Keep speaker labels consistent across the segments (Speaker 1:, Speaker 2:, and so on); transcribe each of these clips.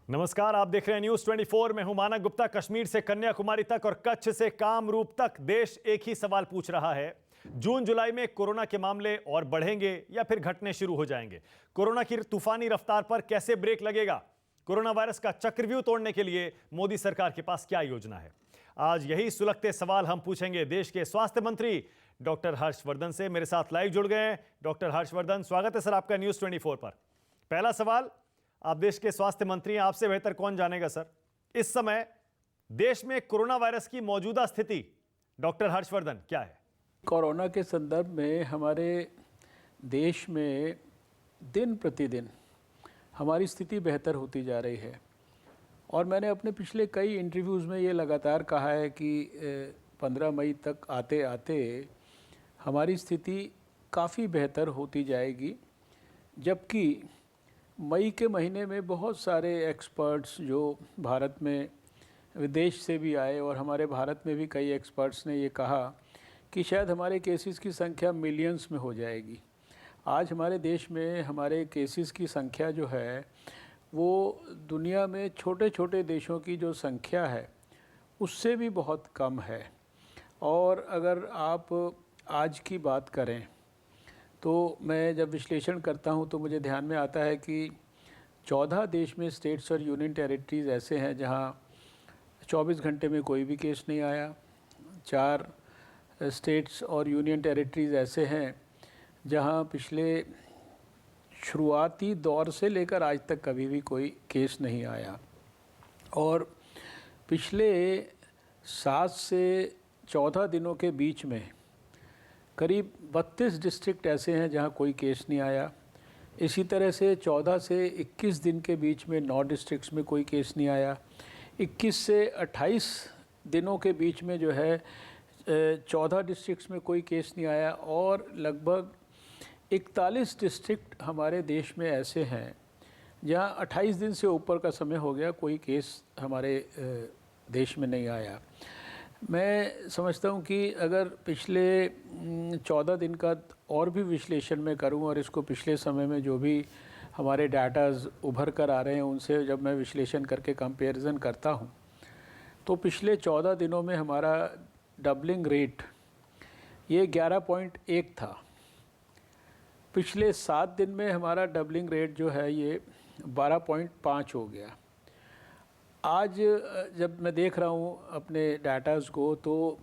Speaker 1: नमस्कार, आप देख रहे हैं न्यूज 24। मैं हूं मानक गुप्ता। कश्मीर से कन्याकुमारी तक और कच्छ से कामरूप तक देश एक ही सवाल पूछ रहा है। जून जुलाई में कोरोना के मामले और बढ़ेंगे या फिर घटने शुरू हो जाएंगे? कोरोना की तूफानी रफ्तार पर कैसे ब्रेक लगेगा? कोरोना वायरस का चक्रव्यूह तोड़ने के लिए मोदी सरकार के पास क्या योजना है? आज यही सुलगते सवाल हम पूछेंगे देश के स्वास्थ्य मंत्री डॉक्टर हर्षवर्धन से। मेरे साथ लाइव जुड़ गए हैं डॉक्टर हर्षवर्धन। स्वागत है सर आपका न्यूज 24 पर। पहला सवाल, आप देश के स्वास्थ्य मंत्री हैं, आपसे बेहतर कौन जानेगा सर, इस समय देश में कोरोना वायरस की मौजूदा स्थिति डॉक्टर हर्षवर्धन क्या है?
Speaker 2: कोरोना के संदर्भ में हमारे देश में दिन प्रतिदिन हमारी स्थिति बेहतर होती जा रही है और मैंने अपने पिछले कई इंटरव्यूज़ में ये लगातार कहा है कि 15 मई तक आते आते हमारी स्थिति काफ़ी बेहतर होती जाएगी, जबकि मई के महीने में बहुत सारे एक्सपर्ट्स जो भारत में विदेश से भी आए और हमारे भारत में भी कई एक्सपर्ट्स ने ये कहा कि शायद हमारे केसेस की संख्या मिलियंस में हो जाएगी। आज हमारे देश में हमारे केसेस की संख्या जो है वो दुनिया में छोटे छोटे देशों की जो संख्या है उससे भी बहुत कम है। और अगर आप आज की बात करें तो मैं जब विश्लेषण करता हूं तो मुझे ध्यान में आता है कि 14 देश में स्टेट्स और यूनियन टेरिटरीज़ ऐसे हैं जहां 24 घंटे में कोई भी केस नहीं आया। 4 स्टेट्स और यूनियन टेरिटरीज़ ऐसे हैं जहां पिछले शुरुआती दौर से लेकर आज तक कभी भी कोई केस नहीं आया। और पिछले 7 से 14 दिनों के बीच में करीब 32 डिस्ट्रिक्ट ऐसे हैं जहां कोई केस नहीं आया। इसी तरह से 14 से 21 दिन के बीच में 9 डिस्ट्रिक्ट्स में कोई केस नहीं आया। 21 से 28 दिनों के बीच में जो है 14 डिस्ट्रिक्ट्स में कोई केस नहीं आया। और लगभग 41 डिस्ट्रिक्ट हमारे देश में ऐसे हैं जहां 28 दिन से ऊपर का समय हो गया, कोई केस हमारे देश में नहीं आया। मैं समझता हूं कि अगर पिछले 14 दिन का और भी विश्लेषण मैं करूं और इसको पिछले समय में जो भी हमारे डाटाज उभर कर आ रहे हैं उनसे जब मैं विश्लेषण करके कंपैरिजन करता हूं तो पिछले 14 दिनों में हमारा डबलिंग रेट ये 11.1 था। पिछले 7 दिन में हमारा डबलिंग रेट जो है ये 12.5 हो गया। आज जब मैं देख रहा हूँ अपने डाटाज़ को तो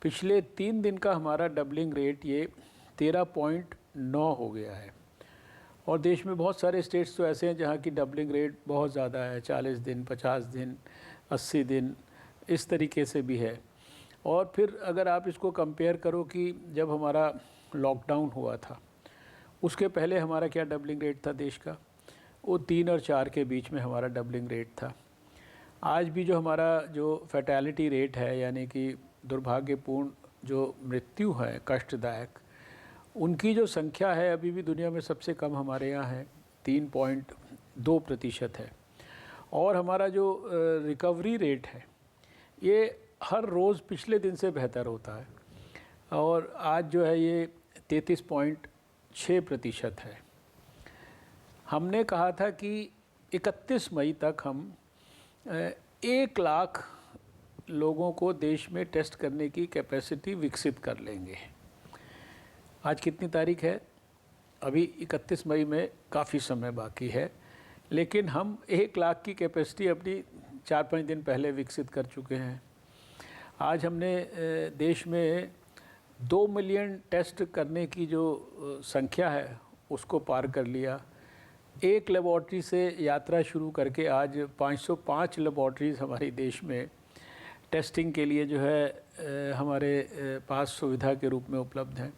Speaker 2: पिछले 3 दिन का हमारा डबलिंग रेट ये 13.9 हो गया है। और देश में बहुत सारे स्टेट्स तो ऐसे हैं जहाँ की डबलिंग रेट बहुत ज़्यादा है, 40 दिन, 50 दिन, 80 दिन, इस तरीके से भी है। और फिर अगर आप इसको कंपेयर करो कि जब हमारा लॉकडाउन हुआ था उसके पहले हमारा क्या डबलिंग रेट था देश का, वो 3 और 4 के बीच में हमारा डबलिंग रेट था। आज भी जो हमारा जो फैटेलिटी रेट है यानी कि दुर्भाग्यपूर्ण जो मृत्यु है कष्टदायक, उनकी जो संख्या है अभी भी दुनिया में सबसे कम हमारे यहाँ है, 3.2% है। और हमारा जो रिकवरी रेट है ये हर रोज़ पिछले दिन से बेहतर होता है और आज जो है ये 33.6% है। हमने कहा था कि 31 मई तक हम 1 लाख लोगों को देश में टेस्ट करने की कैपेसिटी विकसित कर लेंगे। आज कितनी तारीख है? अभी 31 मई में काफ़ी समय बाकी है, लेकिन हम 1 लाख की कैपेसिटी अपनी 4-5 दिन पहले विकसित कर चुके हैं। आज हमने देश में 2 मिलियन टेस्ट करने की जो संख्या है उसको पार कर लिया। एक लेबॉर्ट्री से यात्रा शुरू करके आज 505 लेबॉर्ट्रीज़ हमारे देश में टेस्टिंग के लिए जो है हमारे पास सुविधा के रूप में उपलब्ध हैं।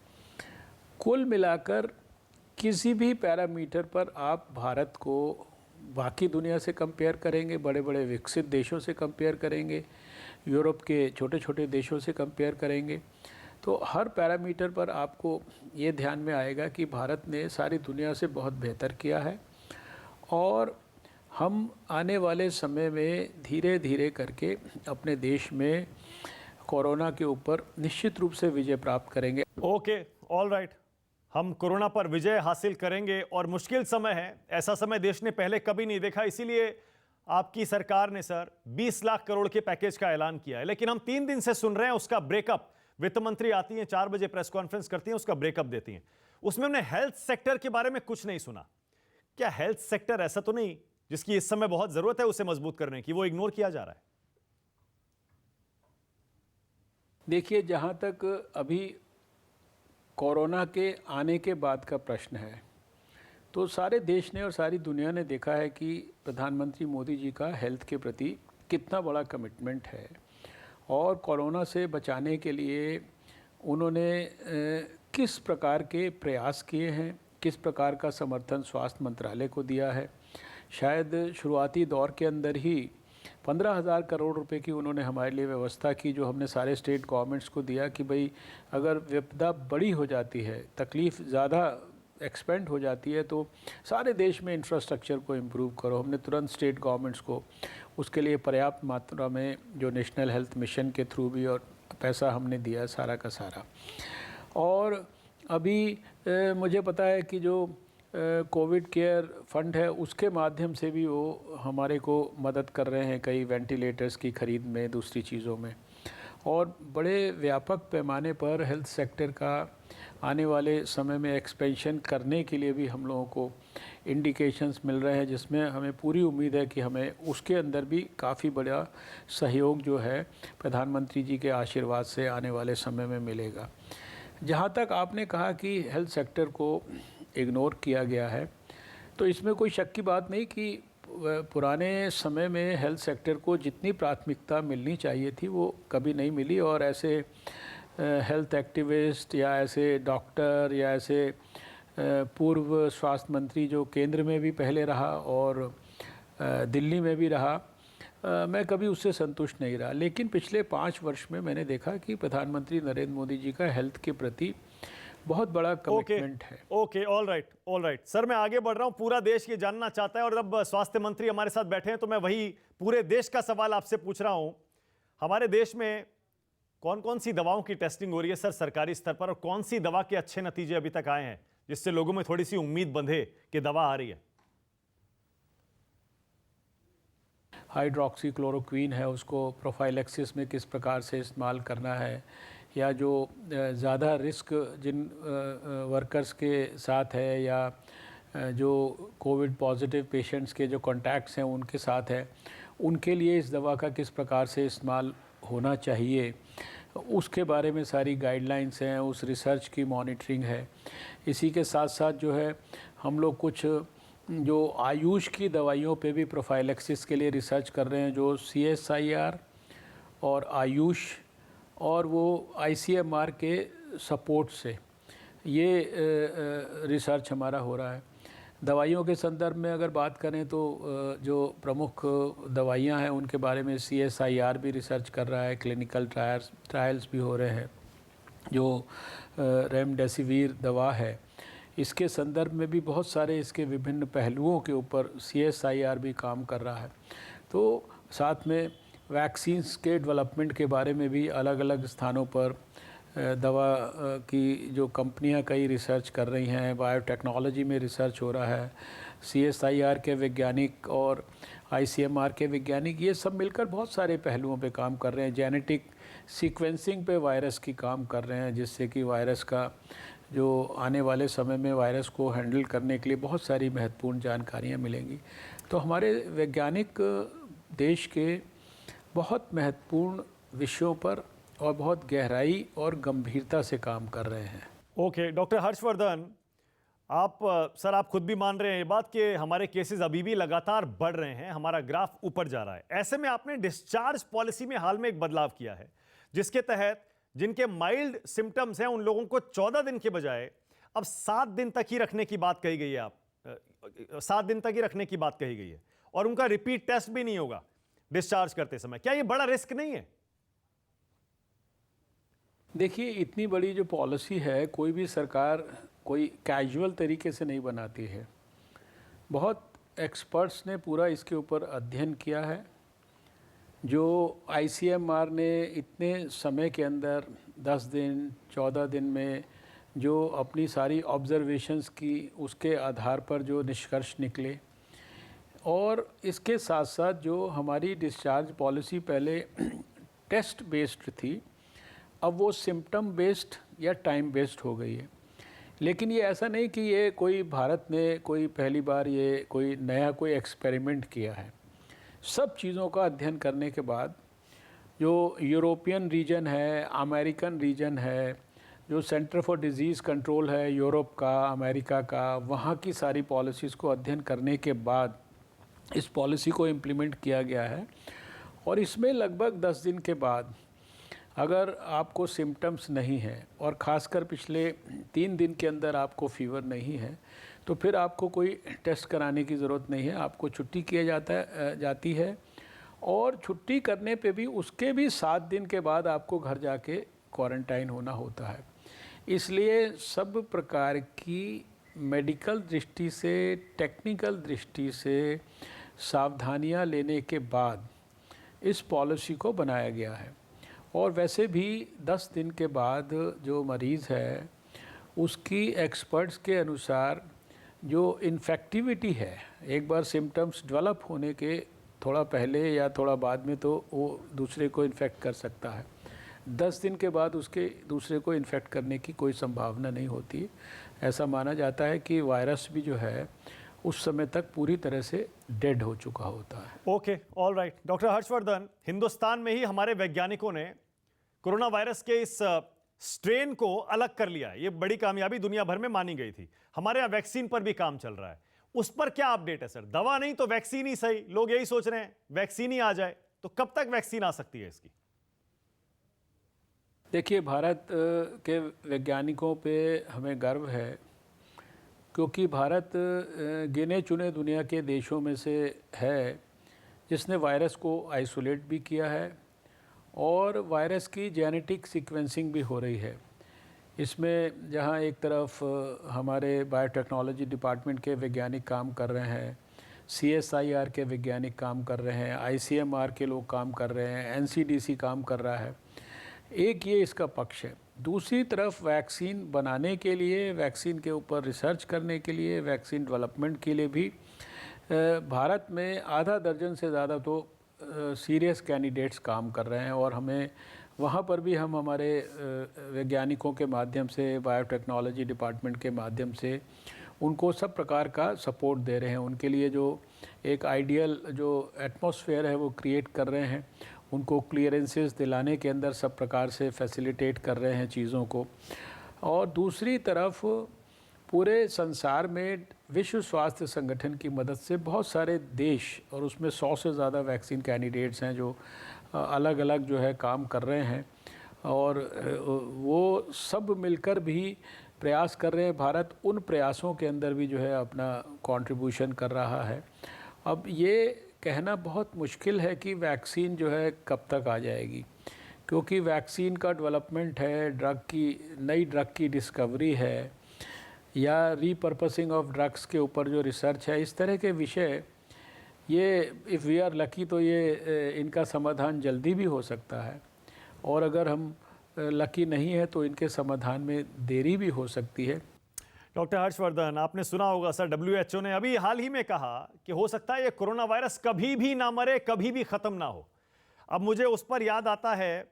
Speaker 2: कुल मिलाकर किसी भी पैरामीटर पर आप भारत को बाकी दुनिया से कंपेयर करेंगे, बड़े बड़े विकसित देशों से कंपेयर करेंगे, यूरोप के छोटे छोटे देशों से कंपेयर करेंगे, तो हर पैरामीटर पर आपको ये ध्यान में आएगा कि भारत ने सारी दुनिया से बहुत बेहतर किया है। और हम आने वाले समय में धीरे धीरे करके अपने देश में कोरोना के ऊपर निश्चित रूप से विजय प्राप्त करेंगे।
Speaker 1: ओके, ऑल राइट, हम कोरोना पर विजय हासिल करेंगे और मुश्किल समय है, ऐसा समय देश ने पहले कभी नहीं देखा, इसीलिए आपकी सरकार ने सर 20 लाख करोड़ के पैकेज का ऐलान किया है, लेकिन हम 3 दिन से सुन रहे हैं उसका ब्रेकअप। वित्त मंत्री आती हैं 4 बजे प्रेस कॉन्फ्रेंस करती हैं, उसका ब्रेकअप देती हैं। उसमें हमने हेल्थ सेक्टर के बारे में कुछ नहीं सुना। क्या हेल्थ सेक्टर ऐसा तो नहीं जिसकी इस समय बहुत जरूरत है उसे मजबूत करने की, वो इग्नोर किया जा रहा है?
Speaker 2: देखिए, जहाँ तक अभी कोरोना के आने के बाद का प्रश्न है, तो सारे देश ने और सारी दुनिया ने देखा है कि प्रधानमंत्री मोदी जी का हेल्थ के प्रति कितना बड़ा कमिटमेंट है और कोरोना से बचाने के लिए उन्होंने किस प्रकार के प्रयास किए हैं, किस प्रकार का समर्थन स्वास्थ्य मंत्रालय को दिया है। शायद शुरुआती दौर के अंदर ही 15,000 करोड़ रुपए की उन्होंने हमारे लिए व्यवस्था की, जो हमने सारे स्टेट गवर्नमेंट्स को दिया कि भाई अगर विपदा बड़ी हो जाती है, तकलीफ़ ज़्यादा एक्सपेंड हो जाती है, तो सारे देश में इंफ्रास्ट्रक्चर को इम्प्रूव करो। हमने तुरंत स्टेट गवर्नमेंट्स को उसके लिए पर्याप्त मात्रा में जो नेशनल हेल्थ मिशन के थ्रू भी और पैसा हमने दिया सारा का सारा। और अभी मुझे पता है कि जो कोविड केयर फंड है उसके माध्यम से भी वो हमारे को मदद कर रहे हैं कई वेंटिलेटर्स की ख़रीद में, दूसरी चीज़ों में। और बड़े व्यापक पैमाने पर हेल्थ सेक्टर का आने वाले समय में एक्सपेंशन करने के लिए भी हम लोगों को इंडिकेशंस मिल रहे हैं, जिसमें हमें पूरी उम्मीद है कि हमें उसके अंदर भी काफ़ी बड़ा सहयोग जो है प्रधानमंत्री जी के आशीर्वाद से आने वाले समय में मिलेगा। जहाँ तक आपने कहा कि हेल्थ सेक्टर को इग्नोर किया गया है, तो इसमें कोई शक की बात नहीं कि पुराने समय में हेल्थ सेक्टर को जितनी प्राथमिकता मिलनी चाहिए थी वो कभी नहीं मिली। और ऐसे हेल्थ एक्टिविस्ट या ऐसे डॉक्टर या ऐसे पूर्व स्वास्थ्य मंत्री जो केंद्र में भी पहले रहा और दिल्ली में भी रहा, मैं कभी उससे संतुष्ट नहीं रहा। लेकिन पिछले 5 वर्ष में मैंने देखा कि प्रधानमंत्री नरेंद्र मोदी जी का हेल्थ के प्रति बहुत बड़ा कमिटमेंट है।
Speaker 1: ओके, ऑल राइट सर, मैं आगे बढ़ रहा हूं। पूरा देश ये जानना चाहता है और अब स्वास्थ्य मंत्री हमारे साथ बैठे हैं तो मैं वही पूरे देश का सवाल आपसे पूछ रहा हूं। हमारे देश में कौन कौन सी दवाओं की टेस्टिंग हो रही है सर सरकारी स्तर पर, और कौन सी दवा के अच्छे नतीजे अभी तक आए हैं जिससे लोगों में थोड़ी सी उम्मीद बंधे कि दवा आ रही है?
Speaker 2: हाइड्रोक्सीक्लोरोक्वीन है, उसको प्रोफाइलैक्सिस में किस प्रकार से इस्तेमाल करना है, या जो ज़्यादा रिस्क जिन वर्कर्स के साथ है या जो कोविड पॉजिटिव पेशेंट्स के जो कॉन्टैक्ट्स हैं उनके साथ है, उनके लिए इस दवा का किस प्रकार से इस्तेमाल होना चाहिए, उसके बारे में सारी गाइडलाइंस हैं, उस रिसर्च की मॉनिटरिंग है। इसी के साथ साथ जो है हम लोग कुछ जो आयुष की दवाइयों पे भी प्रोफाइलैक्सिस के लिए रिसर्च कर रहे हैं, जो CSIR और आयुष और वो ICMR के सपोर्ट से ये रिसर्च हमारा हो रहा है। दवाइयों के संदर्भ में अगर बात करें तो जो प्रमुख दवाइयां हैं उनके बारे में CSIR भी रिसर्च कर रहा है, क्लिनिकल ट्रायल्स भी हो रहे हैं। जो रेमडेसिविर दवा है, इसके संदर्भ में भी बहुत सारे इसके विभिन्न पहलुओं के ऊपर CSIR भी काम कर रहा है। तो साथ में वैक्सीन्स के डेवलपमेंट के बारे में भी अलग अलग स्थानों पर दवा की जो कंपनियां कई रिसर्च कर रही हैं, बायोटेक्नोलॉजी में रिसर्च हो रहा है। CSIR के वैज्ञानिक और ICMR के वैज्ञानिक ये सब मिलकर बहुत सारे पहलुओं पे काम कर रहे हैं। जेनेटिक सीक्वेंसिंग पे वायरस की काम कर रहे हैं, जिससे कि वायरस का जो आने वाले समय में वायरस को हैंडल करने के लिए बहुत सारी महत्वपूर्ण जानकारियाँ मिलेंगी। तो हमारे वैज्ञानिक देश के बहुत महत्वपूर्ण विषयों पर और बहुत गहराई और गंभीरता से काम कर रहे हैं।
Speaker 1: ओके, डॉक्टर हर्षवर्धन, आप सर आप खुद भी मान रहे हैं ये बात कि हमारे केसेस अभी भी लगातार बढ़ रहे हैं, हमारा ग्राफ ऊपर जा रहा है। ऐसे में आपने डिस्चार्ज पॉलिसी में हाल में एक बदलाव किया है जिसके तहत जिनके माइल्ड सिम्टम्स हैं उन लोगों को 14 दिन के बजाय अब 7 दिन तक ही रखने की बात कही गई है। 7 दिन तक ही रखने की बात कही गई है और उनका रिपीट टेस्ट भी नहीं होगा डिस्चार्ज करते समय। क्या ये बड़ा रिस्क नहीं है?
Speaker 2: देखिए, इतनी बड़ी जो पॉलिसी है कोई भी सरकार कोई कैजुअल तरीके से नहीं बनाती है। बहुत एक्सपर्ट्स ने पूरा इसके ऊपर अध्ययन किया है। जो ICMR ने इतने समय के अंदर 10 दिन 14 दिन में जो अपनी सारी ऑब्जर्वेशंस की, उसके आधार पर जो निष्कर्ष निकले, और इसके साथ साथ जो हमारी डिस्चार्ज पॉलिसी पहले टेस्ट बेस्ड थी, अब वो सिम्टम बेस्ड या टाइम बेस्ड हो गई है। लेकिन ये ऐसा नहीं कि ये कोई भारत ने कोई पहली बार ये कोई नया कोई एक्सपेरिमेंट किया है। सब चीज़ों का अध्ययन करने के बाद जो यूरोपियन रीजन है, अमेरिकन रीजन है, जो सेंटर फॉर डिज़ीज़ कंट्रोल है यूरोप का, अमेरिका का, वहाँ की सारी पॉलिसीज़ को अध्ययन करने के बाद इस पॉलिसी को इम्प्लीमेंट किया गया है। और इसमें लगभग 10 दिन के बाद अगर आपको सिम्टम्स नहीं है और ख़ासकर पिछले 3 दिन के अंदर आपको फीवर नहीं है, तो फिर आपको कोई टेस्ट कराने की ज़रूरत नहीं है, आपको छुट्टी किया जाती है। और छुट्टी करने पे भी उसके भी 7 दिन के बाद आपको घर जाके क्वारंटाइन होना होता है। इसलिए सब प्रकार की मेडिकल दृष्टि से, टेक्निकल दृष्टि से सावधानियां लेने के बाद इस पॉलिसी को बनाया गया है। और वैसे भी 10 दिन के बाद जो मरीज़ है उसकी एक्सपर्ट्स के अनुसार जो इन्फेक्टिविटी है, एक बार सिम्टम्स डेवलप होने के थोड़ा पहले या थोड़ा बाद में तो वो दूसरे को इन्फेक्ट कर सकता है। 10 दिन के बाद उसके दूसरे को इन्फेक्ट करने की कोई संभावना नहीं होती। ऐसा माना जाता है कि वायरस भी जो है उस समय तक पूरी तरह से डेड हो चुका होता है।
Speaker 1: Okay, all right. Doctor Harshvardhan, Hindustan में ही हमारे वैज्ञानिकों ने कोरोना वायरस के इस स्ट्रेन को अलग कर लिया है। ये बड़ी कामयाबी दुनिया भर में मानी गई थी। हमारे यहाँ वैक्सीन पर भी काम चल रहा है, उस पर क्या अपडेट है सर? दवा नहीं तो वैक्सीन ही सही, लोग यही सोच रहे हैं, वैक्सीन ही आ जाए। तो कब तक वैक्सीन आ सकती है इसकी?
Speaker 2: देखिए, भारत के वैज्ञानिकों पे हमें गर्व है, क्योंकि भारत गिने चुने दुनिया के देशों में से है जिसने वायरस को आइसोलेट भी किया है और वायरस की जेनेटिक सीक्वेंसिंग भी हो रही है। इसमें जहां एक तरफ हमारे बायोटेक्नोलॉजी डिपार्टमेंट के वैज्ञानिक काम कर रहे हैं, CSIR के वैज्ञानिक काम कर रहे हैं, ICMR के लोग काम कर रहे हैं, NCDC काम कर रहा है। एक ये इसका पक्ष है। दूसरी तरफ वैक्सीन बनाने के लिए, वैक्सीन के ऊपर रिसर्च करने के लिए, वैक्सीन डेवलपमेंट के लिए भी भारत में आधा दर्जन से ज़्यादा तो सीरियस कैंडिडेट्स काम कर रहे हैं। और हमें वहाँ पर भी हम हमारे वैज्ञानिकों के माध्यम से, बायोटेक्नोलॉजी डिपार्टमेंट के माध्यम से उनको सब प्रकार का सपोर्ट दे रहे हैं। उनके लिए जो एक आइडियल जो एटमॉस्फेयर है वो क्रिएट कर रहे हैं, उनको क्लियरेंसेस दिलाने के अंदर सब प्रकार से फैसिलिटेट कर रहे हैं चीज़ों को। और दूसरी तरफ पूरे संसार में विश्व स्वास्थ्य संगठन की मदद से बहुत सारे देश, और उसमें 100 से ज़्यादा वैक्सीन कैंडिडेट्स हैं जो अलग अलग जो है काम कर रहे हैं, और वो सब मिलकर भी प्रयास कर रहे हैं। भारत उन प्रयासों के अंदर भी जो है अपना कंट्रीब्यूशन कर रहा है। अब ये कहना बहुत मुश्किल है कि वैक्सीन जो है कब तक आ जाएगी, क्योंकि वैक्सीन का डेवलपमेंट है, नई ड्रग की डिस्कवरी है, या रीपर्पसिंग ऑफ ड्रग्स के ऊपर जो रिसर्च है, इस तरह के विषय, ये इफ़ वी आर लकी तो ये इनका समाधान जल्दी भी हो सकता है, और अगर हम लकी नहीं है तो इनके समाधान में देरी भी हो सकती है।
Speaker 1: डॉक्टर हर्षवर्धन, आपने सुना होगा सर, WHO ने अभी हाल ही में कहा कि हो सकता है ये कोरोना वायरस कभी भी ना मरे, कभी भी खत्म ना हो। अब मुझे उस पर याद आता है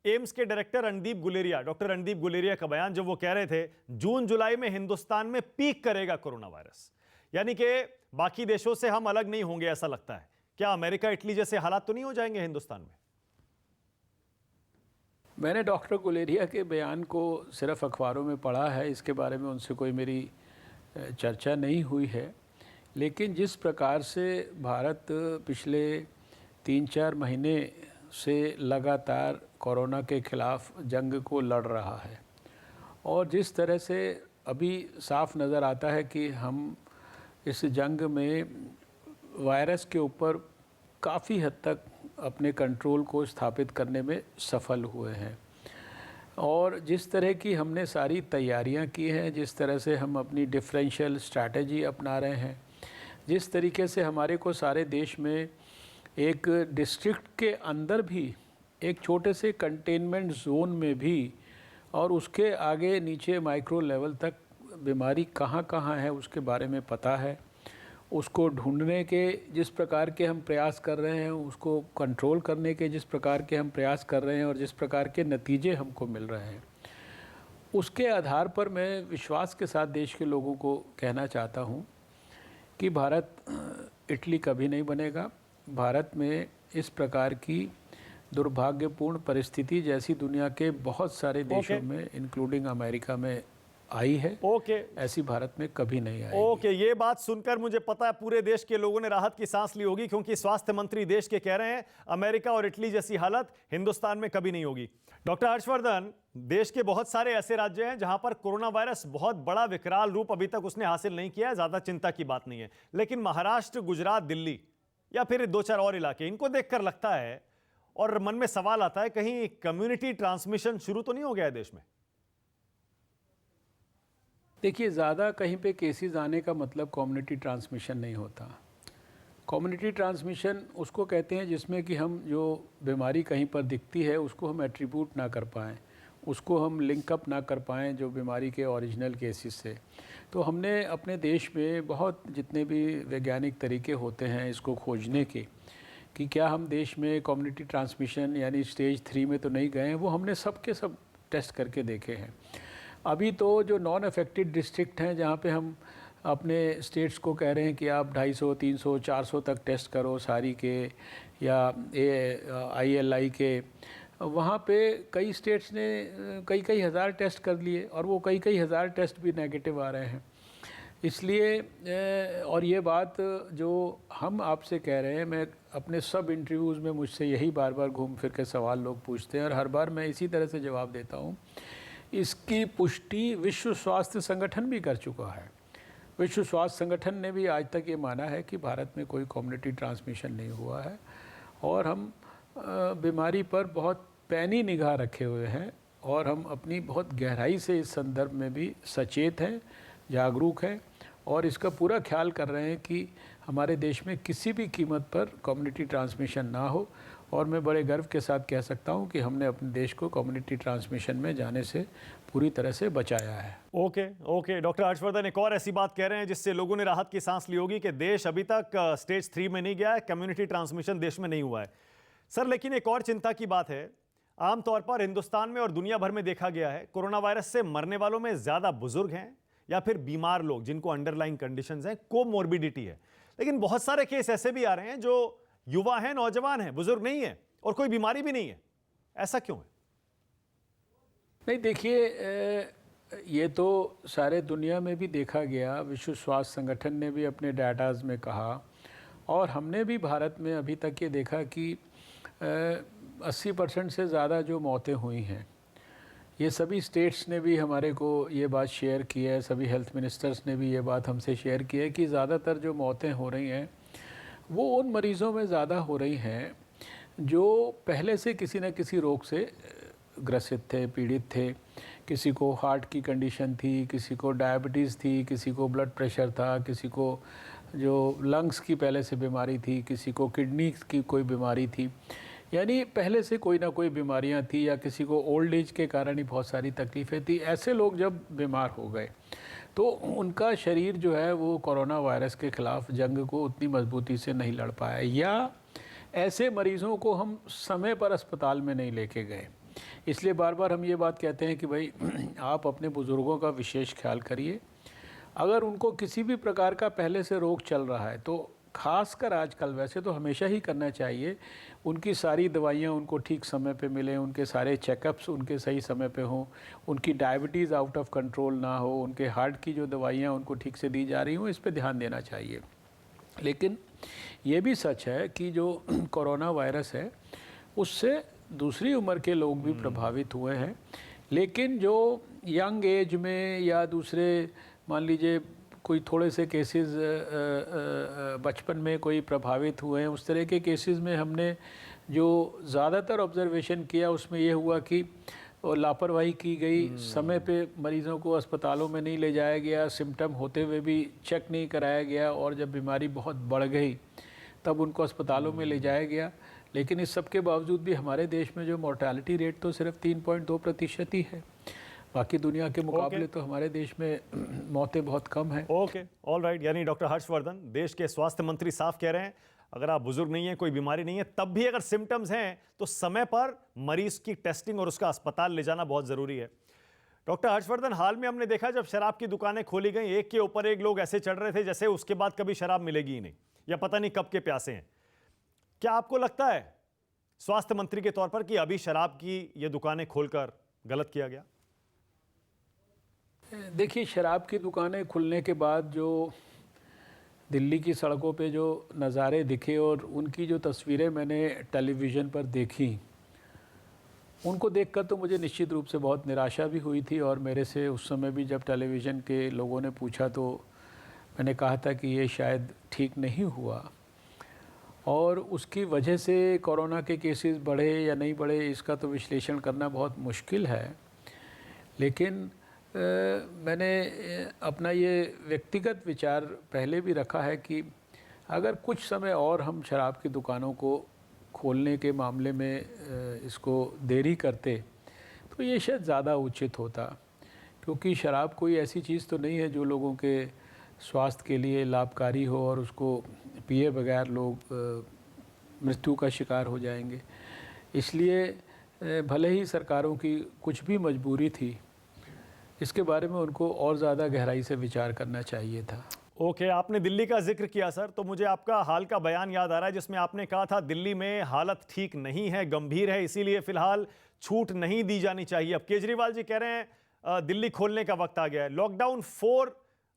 Speaker 1: एम्स के डायरेक्टर रणदीप गुलेरिया, डॉक्टर रणदीप गुलेरिया का बयान, जब वो कह रहे थे जून जुलाई में हिंदुस्तान में पीक करेगा कोरोना वायरस, यानी कि बाकी देशों से हम अलग नहीं होंगे ऐसा लगता है। क्या अमेरिका, इटली जैसे हालात तो नहीं हो जाएंगे हिंदुस्तान में?
Speaker 2: मैंने डॉक्टर गुलेरिया के बयान को सिर्फ अखबारों में पढ़ा है, इसके बारे में उनसे कोई मेरी चर्चा नहीं हुई है। लेकिन जिस प्रकार से भारत पिछले 3-4 महीने से लगातार कोरोना के ख़िलाफ़ जंग को लड़ रहा है, और जिस तरह से अभी साफ नज़र आता है कि हम इस जंग में वायरस के ऊपर काफ़ी हद तक अपने कंट्रोल को स्थापित करने में सफल हुए हैं, और जिस तरह की हमने सारी तैयारियां की हैं, जिस तरह से हम अपनी डिफरेंशियल स्ट्रैटेजी अपना रहे हैं, जिस तरीके से हमारे को सारे देश में एक डिस्ट्रिक्ट के अंदर भी, एक छोटे से कंटेनमेंट जोन में भी, और उसके आगे नीचे माइक्रो लेवल तक बीमारी कहाँ कहाँ है उसके बारे में पता है, उसको ढूंढने के जिस प्रकार के हम प्रयास कर रहे हैं, उसको कंट्रोल करने के जिस प्रकार के हम प्रयास कर रहे हैं और जिस प्रकार के नतीजे हमको मिल रहे हैं, उसके आधार पर मैं विश्वास के साथ देश के लोगों को कहना चाहता हूँ कि भारत इटली कभी नहीं बनेगा। भारत में इस प्रकार की दुर्भाग्यपूर्ण परिस्थिति जैसी दुनिया के बहुत सारे देशों में इंक्लूडिंग अमेरिका में आई है, ऐसी भारत में कभी नहीं आई।
Speaker 1: ये बात सुनकर मुझे पता है पूरे देश के लोगों ने राहत की सांस ली होगी, क्योंकि स्वास्थ्य मंत्री देश के कह रहे हैं अमेरिका और इटली जैसी हालत हिंदुस्तान में कभी नहीं होगी। डॉक्टर हर्षवर्धन, देश के बहुत सारे ऐसे राज्य हैं जहां पर कोरोना वायरस बहुत बड़ा विकराल रूप अभी तक उसने हासिल नहीं किया है, ज्यादा चिंता की बात नहीं है, लेकिन महाराष्ट्र, गुजरात, दिल्ली या फिर 2-4 और इलाके, इनको देखकर लगता है और मन में सवाल आता है, कहीं कम्युनिटी ट्रांसमिशन शुरू तो नहीं हो गया है देश में?
Speaker 2: देखिए, ज़्यादा कहीं पे केसेस आने का मतलब कम्युनिटी ट्रांसमिशन नहीं होता। कम्युनिटी ट्रांसमिशन उसको कहते हैं जिसमें कि हम जो बीमारी कहीं पर दिखती है उसको हम एट्रीब्यूट ना कर पाएँ, उसको हम लिंकअप ना कर पाएँ जो बीमारी के ओरिजिनल केसेस से। तो हमने अपने देश में बहुत जितने भी वैज्ञानिक तरीके होते हैं इसको खोजने के कि क्या हम देश में कम्युनिटी ट्रांसमिशन यानी स्टेज 3 में तो नहीं गए हैं, वो हमने सब के सब टेस्ट करके देखे हैं। अभी तो जो नॉन अफेक्टेड डिस्ट्रिक्ट हैं जहाँ पे हम अपने स्टेट्स को कह रहे हैं कि आप 250, 300, 400 तक टेस्ट करो सारी के या ILI के, वहाँ पे कई स्टेट्स ने कई हज़ार टेस्ट कर लिए और वो कई हज़ार टेस्ट भी नेगेटिव आ रहे हैं। इसलिए और ये बात जो हम आपसे कह रहे हैं, मैं अपने सब इंटरव्यूज़ में मुझसे यही बार बार घूम फिर के सवाल लोग पूछते हैं और हर बार मैं इसी तरह से जवाब देता हूँ। इसकी पुष्टि विश्व स्वास्थ्य संगठन भी कर चुका है। विश्व स्वास्थ्य संगठन ने भी आज तक ये माना है कि भारत में कोई कम्युनिटी ट्रांसमिशन नहीं हुआ है और हम बीमारी पर बहुत पैनी निगाह रखे हुए हैं और हम अपनी बहुत गहराई से इस संदर्भ में भी सचेत हैं, जागरूक हैं और इसका पूरा ख्याल कर रहे हैं कि हमारे देश में किसी भी कीमत पर कम्युनिटी ट्रांसमिशन ना हो। और मैं बड़े गर्व के साथ कह सकता हूं कि हमने अपने देश को कम्युनिटी ट्रांसमिशन में जाने से पूरी तरह से बचाया है।
Speaker 1: ओके डॉक्टर हर्षवर्धन, एक और ऐसी बात कह रहे हैं जिससे लोगों ने राहत की सांस ली होगी कि देश अभी तक स्टेज 3 में नहीं गया है, कम्युनिटी ट्रांसमिशन देश में नहीं हुआ है। सर, लेकिन एक और चिंता की बात है, आमतौर पर हिंदुस्तान में और दुनिया भर में देखा गया है कोरोना वायरस से मरने वालों में ज्यादा बुजुर्ग हैं या फिर बीमार लोग जिनको अंडरलाइंग कंडीशंस हैं, कोमोर्बिडिटी है। लेकिन बहुत सारे केस ऐसे भी आ रहे हैं जो युवा हैं, नौजवान हैं, बुजुर्ग नहीं है और कोई बीमारी भी नहीं है। ऐसा क्यों है?
Speaker 2: नहीं, देखिए, ये तो सारे दुनिया में भी देखा गया। विश्व स्वास्थ्य संगठन ने भी अपने डाटाज में कहा और हमने भी भारत में अभी तक ये देखा कि 80% से ज़्यादा जो मौतें हुई हैं, ये सभी स्टेट्स ने भी हमारे को ये बात शेयर की है, सभी हेल्थ मिनिस्टर्स ने भी ये बात हमसे शेयर की है कि ज़्यादातर जो मौतें हो रही हैं वो उन मरीज़ों में ज़्यादा हो रही हैं जो पहले से किसी न किसी रोग से ग्रसित थे, पीड़ित थे। किसी को हार्ट की कंडीशन थी, किसी को डायबिटीज़ थी, किसी को ब्लड प्रेशर था, किसी को जो लंग्स की पहले से बीमारी थी, किसी को किडनी की कोई बीमारी थी, यानी पहले से कोई ना कोई बीमारियां थी या किसी को ओल्ड एज के कारण ही बहुत सारी तकलीफ़ें थी। ऐसे लोग जब बीमार हो गए तो उनका शरीर जो है वो कोरोना वायरस के ख़िलाफ़ जंग को उतनी मजबूती से नहीं लड़ पाया, या ऐसे मरीज़ों को हम समय पर अस्पताल में नहीं लेके गए। इसलिए बार बार हम ये बात कहते हैं कि भाई आप अपने बुज़ुर्गों का विशेष ख्याल करिए। अगर उनको किसी भी प्रकार का पहले से रोग चल रहा है तो खासकर आजकल, वैसे तो हमेशा ही करना चाहिए, उनकी सारी दवाइयाँ उनको ठीक समय पे मिलें, उनके सारे चेकअप्स उनके सही समय पे हों, उनकी डायबिटीज़ आउट ऑफ कंट्रोल ना हो, उनके हार्ट की जो दवाइयाँ उनको ठीक से दी जा रही हों, इस पे ध्यान देना चाहिए। लेकिन ये भी सच है कि जो कोरोना वायरस है उससे दूसरी उम्र के लोग भी प्रभावित हुए हैं, लेकिन जो यंग एज में या दूसरे, मान लीजिए कोई थोड़े से केसेस बचपन में कोई प्रभावित हुए हैं, उस तरह के केसेस में हमने जो ज़्यादातर ऑब्जर्वेशन किया उसमें ये हुआ कि लापरवाही की गई, समय पे मरीज़ों को अस्पतालों में नहीं ले जाया गया, सिम्टम होते हुए भी चेक नहीं कराया गया और जब बीमारी बहुत बढ़ गई तब उनको अस्पतालों में ले जाया गया। लेकिन इस सब के बावजूद भी हमारे देश में जो मोर्टालिटी रेट तो सिर्फ 3.2% ही है। बाकी दुनिया के मुकाबले तो हमारे देश में मौतें बहुत कम हैं।
Speaker 1: Okay, all right. यानी डॉक्टर हर्षवर्धन देश के स्वास्थ्य मंत्री साफ कह रहे हैं, अगर आप बुजुर्ग नहीं हैं, कोई बीमारी नहीं है, तब भी अगर सिम्टम्स हैं तो समय पर मरीज की टेस्टिंग और उसका अस्पताल ले जाना बहुत जरूरी है। डॉक्टर हर्षवर्धन, हाल में हमने देखा जब शराब की दुकानें खोली गई, एक के ऊपर एक लोग ऐसे चढ़ रहे थे जैसे उसके बाद कभी शराब मिलेगी ही नहीं, या पता नहीं कब के प्यासे हैं। क्या आपको लगता है स्वास्थ्य मंत्री के तौर पर कि अभी शराब की ये दुकानें खोलकर गलत किया गया?
Speaker 2: देखिए, शराब की दुकानें खुलने के बाद जो दिल्ली की सड़कों पे जो नज़ारे दिखे और उनकी जो तस्वीरें मैंने टेलीविज़न पर देखी, उनको देखकर तो मुझे निश्चित रूप से बहुत निराशा भी हुई थी। और मेरे से उस समय भी जब टेलीविज़न के लोगों ने पूछा तो मैंने कहा था कि ये शायद ठीक नहीं हुआ, और उसकी वजह से कोरोना के केसेस बढ़े या नहीं बढ़े इसका तो विश्लेषण करना बहुत मुश्किल है। लेकिन मैंने अपना ये व्यक्तिगत विचार पहले भी रखा है कि अगर कुछ समय और हम शराब की दुकानों को खोलने के मामले में इसको देरी करते तो ये शायद ज़्यादा उचित होता, क्योंकि शराब कोई ऐसी चीज़ तो नहीं है जो लोगों के स्वास्थ्य के लिए लाभकारी हो और उसको पिए बगैर लोग मृत्यु का शिकार हो जाएंगे। इसलिए भले ही सरकारों की कुछ भी मजबूरी थी, इसके बारे में उनको और ज़्यादा गहराई से विचार करना चाहिए था।
Speaker 1: ओके, आपने दिल्ली का जिक्र किया सर, तो मुझे आपका हाल का बयान याद आ रहा है जिसमें आपने कहा था दिल्ली में हालत ठीक नहीं है, गंभीर है, इसीलिए फिलहाल छूट नहीं दी जानी चाहिए। अब केजरीवाल जी कह रहे हैं दिल्ली खोलने का वक्त आ गया है। लॉकडाउन 4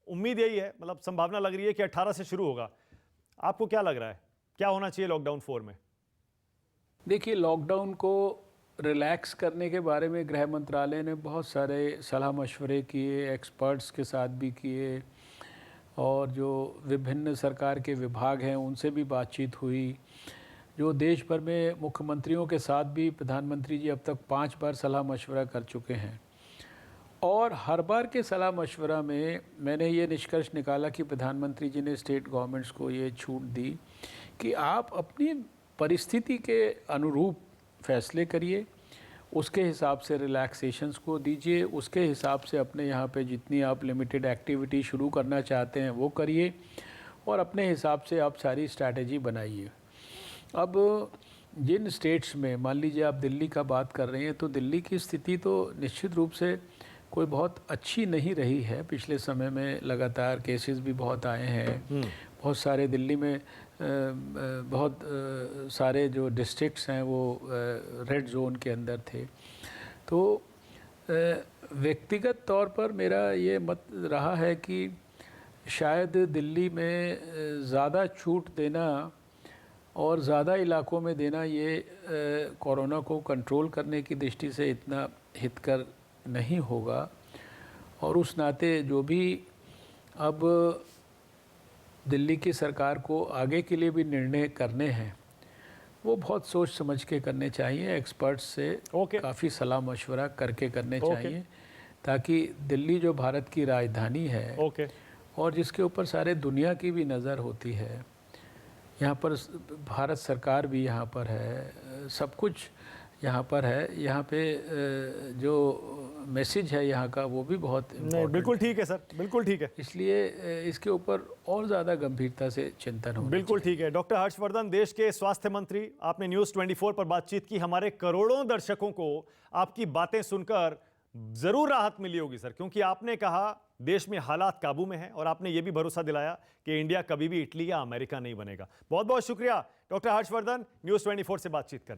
Speaker 1: उम्मीद यही है, मतलब संभावना लग रही है कि 18 से शुरू होगा। आपको क्या लग रहा है, क्या होना चाहिए लॉकडाउन 4 में?
Speaker 2: देखिए, लॉकडाउन को रिलैक्स करने के बारे में गृह मंत्रालय ने बहुत सारे सलाह मशवरे किए, एक्सपर्ट्स के साथ भी किए, और जो विभिन्न सरकार के विभाग हैं उनसे भी बातचीत हुई। जो देश भर में मुख्यमंत्रियों के साथ भी प्रधानमंत्री जी अब तक 5 बार सलाह मशवरा कर चुके हैं, और हर बार के सलाह मशवरा में मैंने ये निष्कर्ष निकाला कि प्रधानमंत्री जी ने स्टेट गवर्नमेंट्स को ये छूट दी कि आप अपनी परिस्थिति के अनुरूप फैसले करिए, उसके हिसाब से रिलैक्सेशंस को दीजिए, उसके हिसाब से अपने यहाँ पे जितनी आप लिमिटेड एक्टिविटी शुरू करना चाहते हैं वो करिए, और अपने हिसाब से आप सारी स्ट्रैटेजी बनाइए। अब जिन स्टेट्स में, मान लीजिए आप दिल्ली का बात कर रहे हैं, तो दिल्ली की स्थिति तो निश्चित रूप से कोई बहुत अच्छी नहीं रही है। पिछले समय में लगातार केसेस भी बहुत आए हैं। बहुत सारे दिल्ली में बहुत सारे जो डिस्ट्रिक्ट्स हैं वो रेड जोन के अंदर थे। तो व्यक्तिगत तौर पर मेरा ये मत रहा है कि शायद दिल्ली में ज़्यादा छूट देना और ज़्यादा इलाकों में देना ये कोरोना को कंट्रोल करने की दृष्टि से इतना हितकर नहीं होगा, और उस नाते जो भी अब दिल्ली की सरकार को आगे के लिए भी निर्णय करने हैं वो बहुत सोच समझ के करने चाहिए, एक्सपर्ट्स से काफ़ी सलाह मशवरा करके करने चाहिए, ताकि दिल्ली जो भारत की राजधानी है और जिसके ऊपर सारे दुनिया की भी नज़र होती है, यहाँ पर भारत सरकार भी यहाँ पर है, सब कुछ यहाँ पर है, यहाँ पे जो मैसेज है यहाँ का वो भी बहुत
Speaker 1: नहीं, बिल्कुल ठीक है सर, बिल्कुल ठीक है।
Speaker 2: इसलिए इसके ऊपर और ज़्यादा गंभीरता से चिंतन हो।
Speaker 1: बिल्कुल ठीक है। डॉक्टर हर्षवर्धन, देश के स्वास्थ्य मंत्री, आपने न्यूज़ 24 पर बातचीत की। हमारे करोड़ों दर्शकों को आपकी बातें सुनकर जरूर राहत मिली होगी सर, क्योंकि आपने कहा देश में हालात काबू में हैं, और आपने ये भी भरोसा दिलाया कि इंडिया कभी भी इटली या अमेरिका नहीं बनेगा। बहुत बहुत शुक्रिया डॉक्टर हर्षवर्धन, न्यूज़ 24 से बातचीत करने।